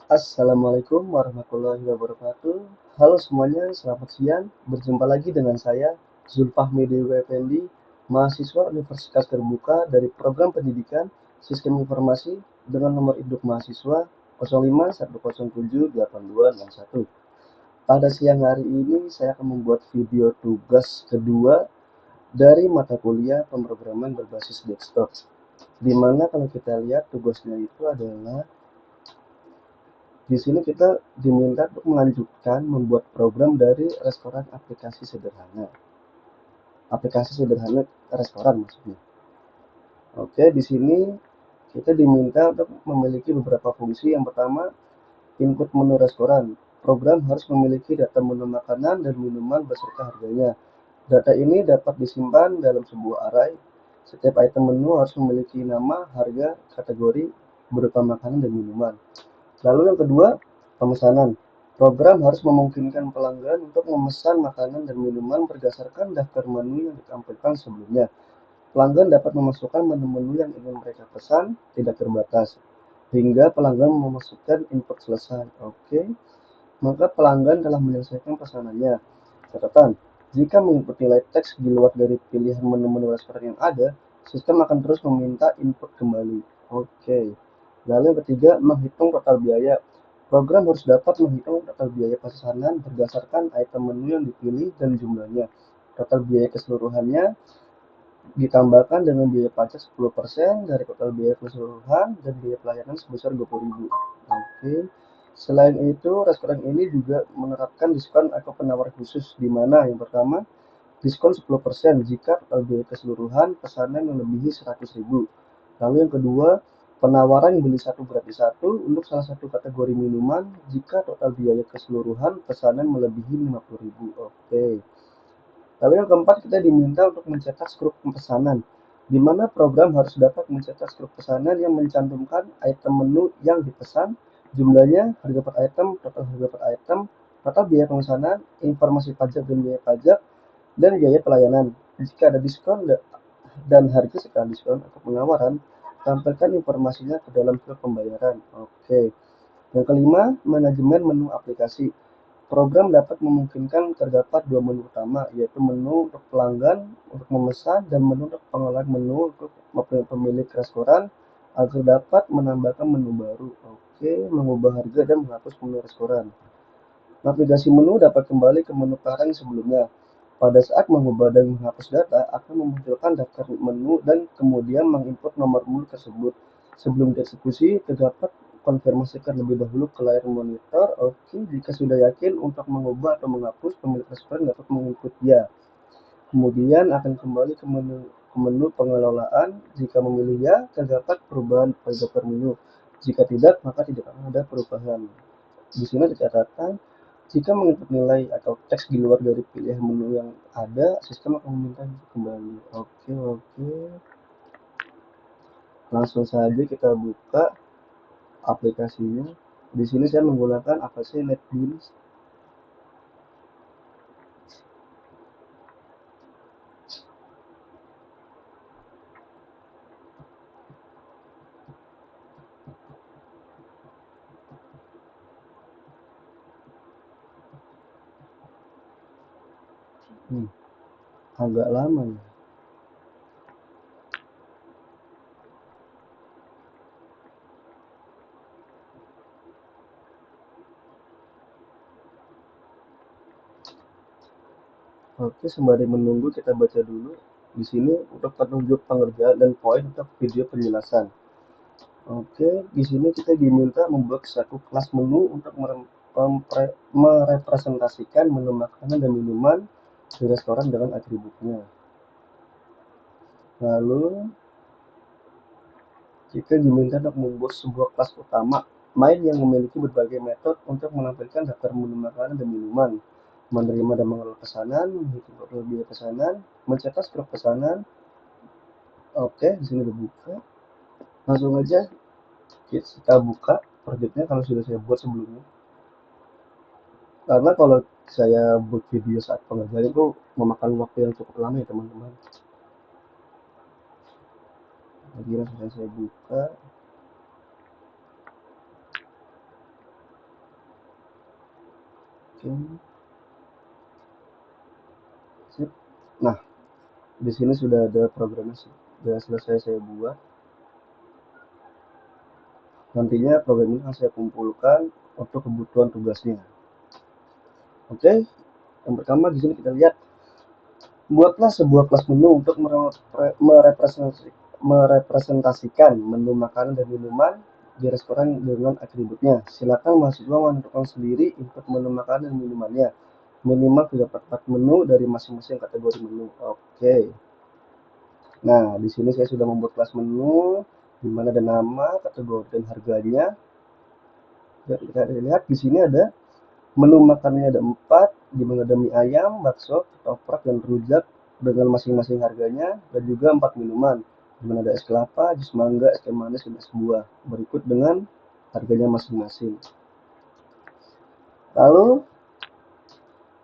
Assalamualaikum warahmatullahi wabarakatuh. Halo semuanya, selamat siang. Berjumpa lagi dengan saya, Zulfahmi Dewi Effendi, mahasiswa Universitas Terbuka dari Program Pendidikan Sistem Informasi dengan nomor induk mahasiswa 0510782261. Pada siang hari ini, saya akan membuat video tugas kedua dari mata kuliah pemrograman berbasis desktop. Di mana kalau kita lihat tugasnya itu adalah di sini kita diminta untuk melanjutkan membuat program dari restoran aplikasi sederhana. Aplikasi sederhana restoran maksudnya. Oke, di sini kita diminta untuk memiliki beberapa fungsi. Yang pertama, input menu restoran. Program harus memiliki data menu makanan dan minuman beserta harganya. Data ini dapat disimpan dalam sebuah array. Setiap item menu harus memiliki nama, harga, kategori, berupa makanan dan minuman. Lalu yang kedua, pemesanan. Program harus memungkinkan pelanggan untuk memesan makanan dan minuman berdasarkan daftar menu yang ditampilkan sebelumnya. Pelanggan dapat memasukkan menu-menu yang ingin mereka pesan, tidak terbatas, hingga pelanggan memasukkan input selesai. Oke, maka pelanggan telah menyelesaikan pesanannya. Catatan, jika menginput nilai teks di luar dari pilihan menu-menu restoran yang ada, sistem akan terus meminta input kembali. Oke. Lalu yang ketiga, menghitung total biaya. Program harus dapat menghitung total biaya pesanan berdasarkan item menu yang dipilih dan jumlahnya. Total biaya keseluruhannya ditambahkan dengan biaya pajak 10% dari total biaya keseluruhan dan biaya pelayanan sebesar 20.000. Oke. Selain itu, restoran ini juga menerapkan diskon atau penawar khusus di mana yang pertama, diskon 10% jika total biaya keseluruhan pesanan melebihi 100.000. Lalu yang kedua, penawaran beli satu gratis satu untuk salah satu kategori minuman jika total biaya keseluruhan pesanan melebihi 50.000. Oke. Lalu yang keempat, kita diminta untuk mencetak skrup pesanan, di mana program harus dapat mencetak skrup pesanan yang mencantumkan item menu yang dipesan, jumlahnya, harga per item, total harga per item, total biaya pemesanan, informasi pajak dan biaya pajak, dan biaya pelayanan. Jika ada diskon dan harga setelah diskon atau penawaran, tampilkan informasinya ke dalam skrup pembayaran. Oke. Yang kelima, manajemen menu aplikasi. Program dapat memungkinkan terdapat dua menu utama, yaitu menu untuk pelanggan untuk memesan dan menu untuk pengolahan menu untuk pemilik restoran agar dapat menambahkan menu baru. Oke, mengubah harga dan menghapus menu restoran. Navigasi menu dapat kembali ke menu parent sebelumnya. Pada saat mengubah dan menghapus data, akan memunculkan daftar menu dan kemudian menginput nomor menu tersebut. Sebelum dieksekusi, terdapat konfirmasikan lebih dahulu ke layar monitor. Oke, jika sudah yakin untuk mengubah atau menghapus, pemilik restoran dapat menginput ya. Kemudian akan kembali ke menu pengelolaan. Jika memilih ya, terdapat perubahan pada per menu. Jika tidak, maka tidak akan ada perubahan. Di sini ada catatan, jika menginput nilai atau teks di luar dari pilihan menu yang ada, sistem akan meminta kembali. Oke, oke. Langsung saja kita buka aplikasinya. Di sini saya menggunakan aplikasi NetBeans. Hmm, agak lama ya. Oke, sembari menunggu kita baca dulu. Di sini untuk petunjuk pengerjaan dan poin untuk video penjelasan. Oke, di sini kita diminta membuat satu kelas menu untuk merepresentasikan menu makanan dan minuman di restoran dengan atributnya. Lalu kita diminta untuk membuat sebuah kelas utama main yang memiliki berbagai metode untuk menampilkan daftar menu makanan dan minuman, menerima dan mengelola pesanan, menghitung total biaya pesanan, mencetak skrup pesanan. Oke, di sini dibuka. Langsung aja kita buka projectnya kalau sudah saya buat sebelumnya. Karena kalau saya buat video saat pengerjaan itu memakan waktu yang cukup lama ya teman-teman. Jadi sudah saya buka. Oke. Sip. Nah, di sini sudah ada programnya, sudah selesai saya buat. Nantinya program ini akan saya kumpulkan untuk kebutuhan tugasnya. Oke, yang pertama di sini kita lihat, buatlah sebuah kelas menu untuk merepresentasikan menu makanan dan minuman di restoran dengan atributnya. Silakan mahasiswa menentukan sendiri input menu makanan dan minumannya. Minimal terdapat 4 menu dari masing-masing kategori menu. Oke. Nah, di sini saya sudah membuat kelas menu, di mana ada nama, kategori, dan harganya. Dan kita lihat di sini ada menu makannya ada 4, di mana ada mie ayam, bakso, ketoprak, dan rujak dengan masing-masing harganya, dan juga 4 minuman, di mana ada es kelapa, jus mangga, es teh manis, dan es buah, berikut dengan harganya masing-masing. Lalu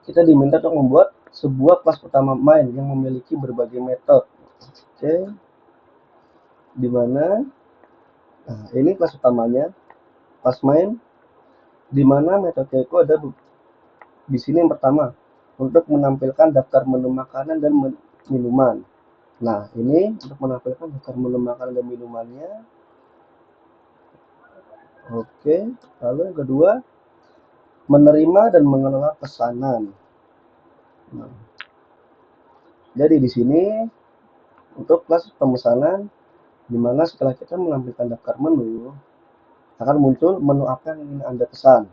kita diminta untuk membuat sebuah kelas pertama main yang memiliki berbagai metode. Oke, di mana ini kelas utamanya, kelas main, di mana metode itu ada di sini. Yang pertama, untuk menampilkan daftar menu makanan dan minuman. Nah, ini untuk menampilkan daftar menu makanan dan minumannya. Oke, lalu yang kedua, menerima dan mengelola pesanan. Nah, jadi di sini untuk kelas pemesanan, di mana setelah kita menampilkan daftar menu, akan muncul menu apa yang ingin Anda pesan.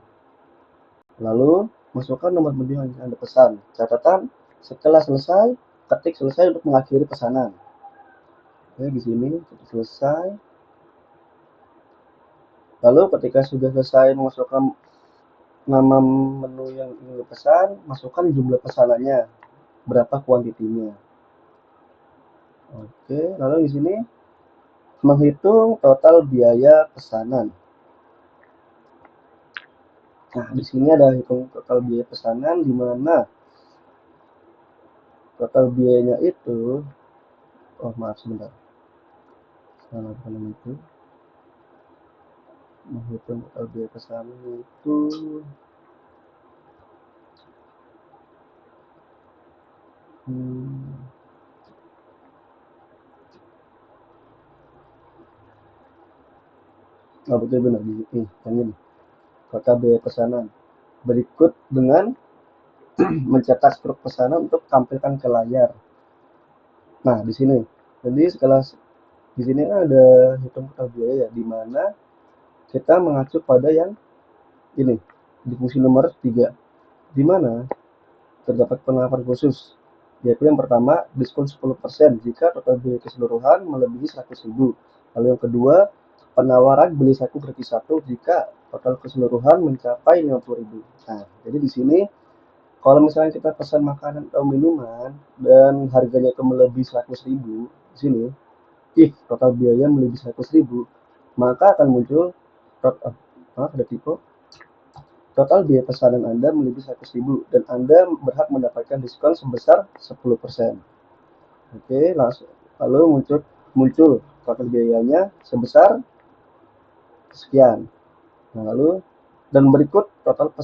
Lalu, masukkan nomor menu yang ingin Anda pesan. Catatan, setelah selesai, ketik selesai untuk mengakhiri pesanan. Oke, di sini selesai. Lalu ketika sudah selesai memasukkan nama menu yang ingin dipesan, masukkan jumlah pesanannya, berapa kuantitinya. Oke, lalu di sini menghitung total biaya pesanan. Nah, di sini ada hitung total biaya pesanan, di mana total biayanya itu, oh maaf sebentar, salah bukan itu. Menghitung total biaya pesanan itu, oh betul benar di sini, yang ini total biaya pesanan. Berikut dengan mencetak struk pesanan untuk tampilkan ke layar. Nah, di sini. Jadi setelah di sini ada hitung total biaya, di mana kita mengacu pada yang ini di fungsi nomor 3, di mana terdapat penerapan khusus, yaitu yang pertama diskon 10% jika total biaya keseluruhan melebihi 100.000. Lalu yang kedua, penawaran beli satu gratis satu jika total keseluruhan mencapai 50.000. Nah, jadi di sini kalau misalnya kita pesan makanan atau minuman dan harganya itu melebihi 100.000, di sini if total biaya melebihi 100.000, maka akan muncul ada tipe total biaya pesanan Anda melebihi 100.000 dan Anda berhak mendapatkan diskon sebesar 10%. Oke, lalu muncul total biayanya sebesar sekian. Nah, lalu dan berikut total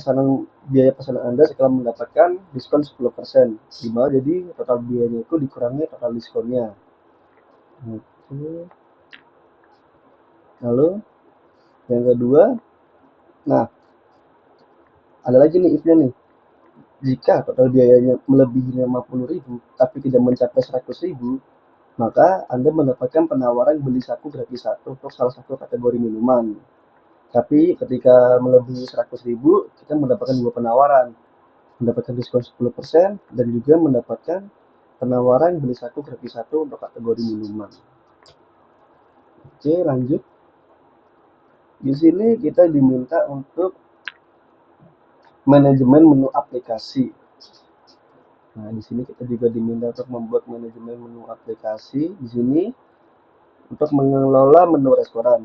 biaya pesanan Anda setelah mendapatkan diskon 10%. Di bawah, jadi total biayanya itu dikurangi total diskonnya. Oke. Lalu yang kedua, nah ada lagi nih if-nya nih. Jika total biayanya melebihi 50.000 tapi tidak mencapai 100.000, maka Anda mendapatkan penawaran beli satu gratis satu untuk salah satu kategori minuman. Tapi ketika melebihi 100.000, kita mendapatkan dua penawaran, mendapatkan diskon 10% dan juga mendapatkan penawaran beli satu gratis satu untuk kategori minuman. Oke, lanjut. Di sini kita diminta untuk manajemen menu aplikasi. Nah, di sini kita juga diminta untuk membuat manajemen menu aplikasi. Di sini untuk mengelola menu restoran.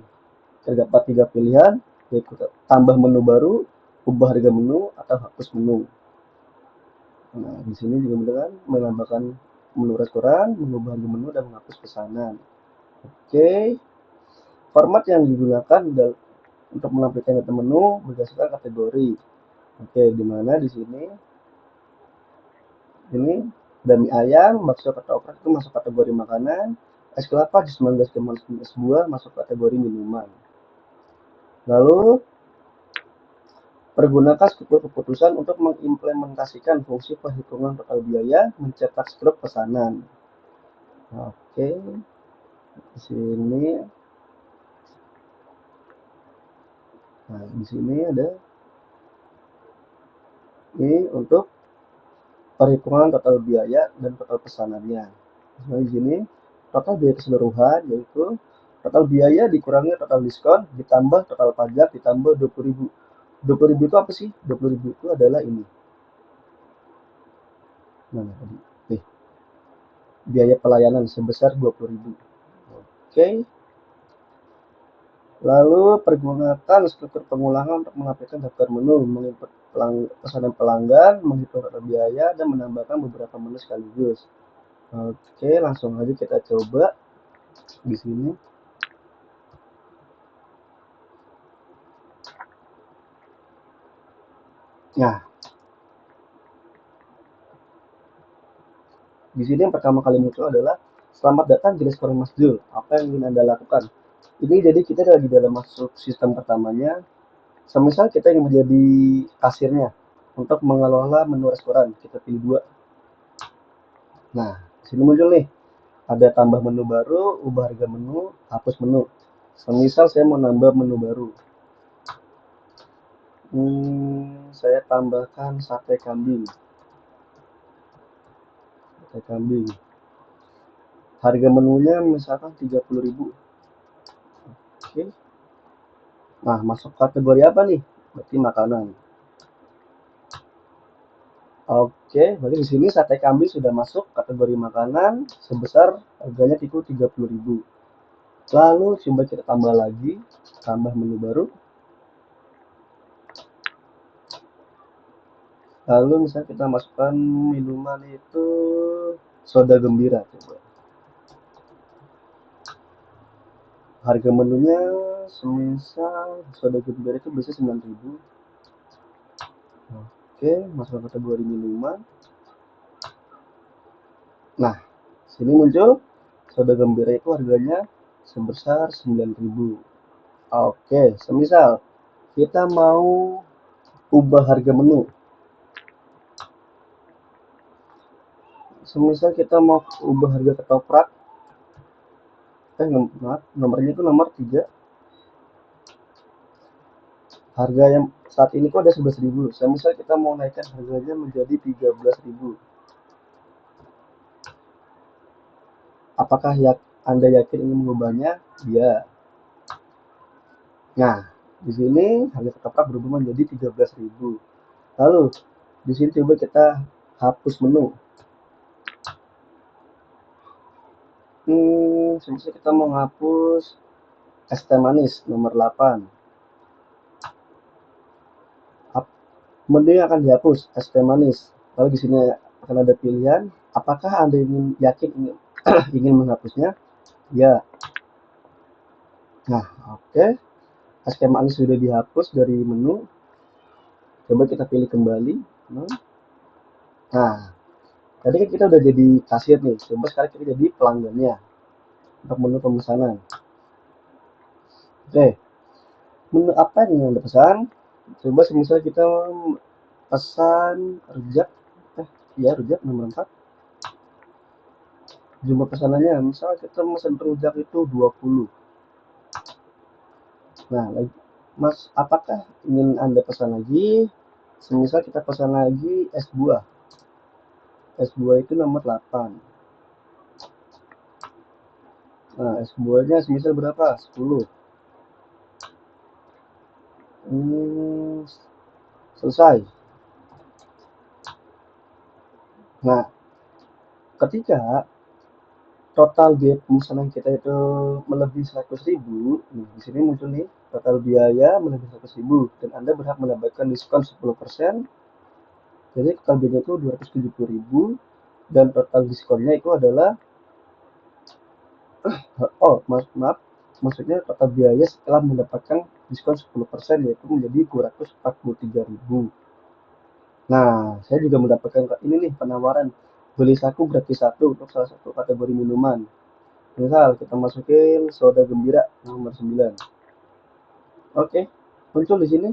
Terdapat 3 pilihan, yaitu tambah menu baru, ubah harga menu, atau hapus menu. Nah, di sini juga dengan menambahkan menu restoran, mengubah harga menu, dan menghapus pesanan. Oke, format yang digunakan untuk menampilkan data menu berdasarkan kategori. Oke, di mana di sini ini dami ayam, bakso ketoprak itu masuk kategori makanan, es kelapa jus 19 es buah masuk kategori minuman. Lalu pergunakan struktur keputusan untuk mengimplementasikan fungsi perhitungan total biaya mencetak struk pesanan. Oke, di sini, nah di sini ada ini untuk perhitungan total biaya dan total pesanannya. Nah, di sini total biaya keseluruhan yaitu total biaya dikurangi total diskon ditambah total pajak ditambah 20.000. 20.000 itu apa sih? 20.000 itu adalah ini. Mana tadi? Biaya pelayanan sebesar 20.000. Oke. Lalu pergunakan struktur pengulangan untuk menampilkan daftar menu, menginput pesanan pelanggan, menghitung total biaya, dan menambahkan beberapa menu sekaligus. Oke, langsung aja kita coba di sini. Nah, di sini yang pertama kali muncul adalah selamat datang di restoran Mas Jul. Apa yang ingin Anda lakukan? Ini jadi kita lagi dalam masuk sistem pertamanya. Semisal kita ingin menjadi kasirnya untuk mengelola menu restoran, kita pilih dua. Nah, di sini muncul nih, ada tambah menu baru, ubah harga menu, hapus menu. Semisal saya mau nambah menu baru. Saya tambahkan sate kambing. Sate kambing. Harga menunya misalkan 30.000. Oke. Nah, masuk kategori apa nih? Berarti makanan. Oke, berarti di sini sate kambing sudah masuk kategori makanan sebesar harganya itu 30.000. Lalu coba kita tambah lagi, tambah menu baru. Lalu misalnya kita masukkan minuman itu soda gembira coba. Harga menunya semisal soda gembira itu bisa 9.000. Oke, masuk kategori minuman. Nah, sini muncul soda gembira itu harganya sebesar 9.000. Oke, semisal kita mau ubah harga menu. Semisal kita mau ubah harga ketoprak, nomornya itu nomor 3. Harga yang saat ini kok ada 11.000. Semisal kita mau naikkan harganya menjadi 13.000. Apakah Anda yakin ingin mengubahnya? Ya. Nah, di sini harga ketoprak berubah menjadi 13.000. Lalu di sini coba kita hapus menu. Semisal kita mau menghapus es teh manis nomor 8. Menu yang akan dihapus es teh manis. Lalu di sini akan ada pilihan, apakah Anda ingin menghapusnya? Ya. Nah, oke. Es teh manis sudah dihapus dari menu. Coba kita pilih kembali. Nah, tadi kan kita udah jadi kasir nih. Coba sekarang kita jadi pelanggannya untuk menu pemesanan. Oke, menu apa yang Anda pesan? Coba misalnya kita pesan rujak. Ya rujak nomor 4. Jumlah pesanannya, misalnya kita pesan rujak itu 20. Nah, Mas, apakah ingin Anda pesan lagi? Semisal kita pesan lagi es buah. Es buah itu nomor 8. Nah, es buahnya semisal berapa? 10. Selesai. Nah, ketika total biaya pemesanan kita itu melebihi 100.000, di sini muncul nih total biaya melebihi 100.000 dan Anda berhak mendapatkan diskon 10%. Jadi total biaya itu 270.000 dan total diskonnya itu adalah maaf, maksudnya total biaya setelah mendapatkan diskon 10% yaitu menjadi 243.000. Nah, saya juga mendapatkan ini nih penawaran beli saku gratis satu untuk salah satu kategori minuman. Misal kita masukin soda gembira nomor 9. Oke, muncul di sini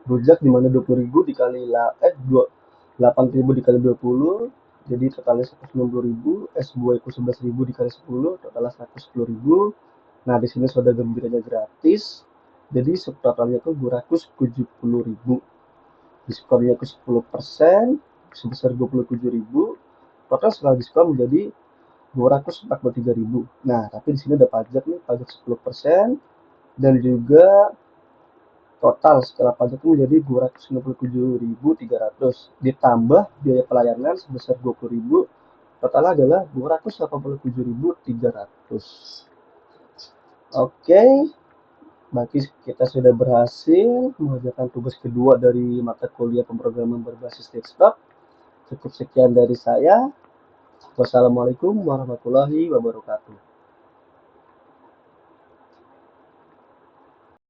rujak di mana 20.000 dikali 8.000 dikali 20 jadi totalnya 190.000, es buah itu 11.000 dikali 10 totalnya 110.000. Nah, di sini soda gembiranya gratis. Jadi totalnya itu 270.000. Diskonnya ke 10% sebesar 27.000. Total setelah diskon menjadi 243.000. Nah, tapi di sini ada pajak nih, pajak 10% dan juga total setelah pajak itu menjadi 267.300 ditambah biaya pelayanan sebesar 20.000, total adalah 287.300. Oke, berarti kita sudah berhasil mengerjakan tugas kedua dari mata kuliah pemrograman berbasis desktop. Cukup sekian dari saya. Wassalamualaikum warahmatullahi wabarakatuh.